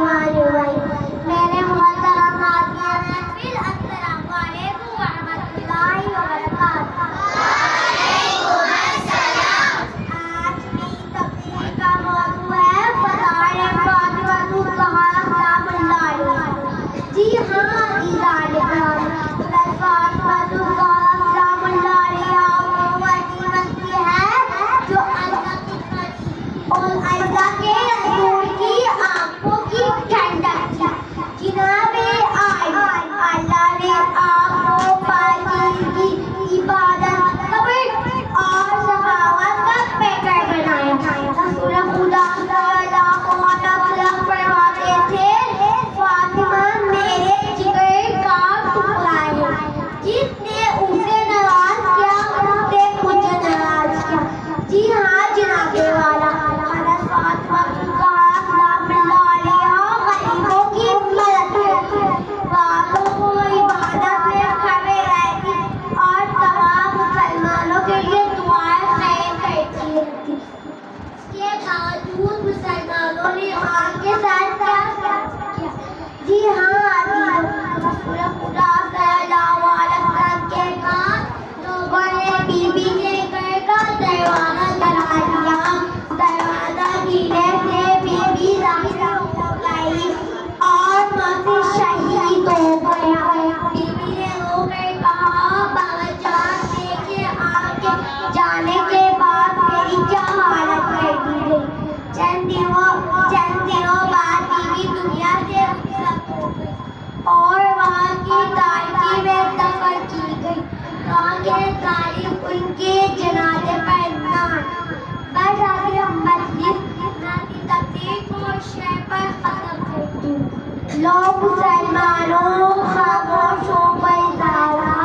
الرحمن الرحیم. میرے محترم ناظرین محفل، السلام علیکم ورحمۃ اللہ وبرکاتہ. وعلیکم السلام. آج میری تقریر کا موضوع ہے فضائل فاطمہ الزہرا سلام اللہ علیہا. جی ہاں عزیزان گرامی، فاطمہ الزہرا سلام اللہ علیہا وہ ایسی ہستی ہے جو اللہ کی قریب اور اللہ کے رسول کی آنکھوں کی ٹھنڈک تھی. جناب عالی، اللہ نے آپ کو پاکیزگی، عبادت، صبر اور سخاوت کا پیکر بنایا. رسول خدا صلی اللہ علیہ وسلم فرماتے تھے فاطمہ میرے جگر کا ٹکڑا ہے، جس نے اسے ناراض کیا اس نے مجھے ناراض کیا. جی ہاں جناب والا، حضرت فاطمہ الزہرا سلام اللہ علیہا غریبوں کی مدد کرتی، راتوں کو عبادت میں کھڑے رہتی اور تمام مسلمانوں کے لیے دعائیں خیر کرتی رہتی. اس کے باوجود مسلمانوں نے آپ کے ساتھ کیا کیا؟ جی ہاں عزیزوں، رسول خدا صلی اللہ علیہ وسلم کے بعد لوگوں نے بی بی کے گھر کا دروازہ لگا دیا. دروازہ گرنے سے بی بی داخل ہو گئی اور ماں شہید ہو گیا. بی بی نے رو کر کہا باوجود دیکھے آپ کے جانے کے بعد میری کیا حالت کر دی گئی. چند دنوں بعد بی بی دنیا سے رخصت ہو گئی اور وہاں کی تاریکی میں دفن کی گئی تاکہ ظالم ان کے جنازے پر نہ آئے. بس آگے ہم اپنی تقریر کو شعر پر ختم کرتی ہوں. لوگ مسلمانوں خاموش ہو گئے زہرا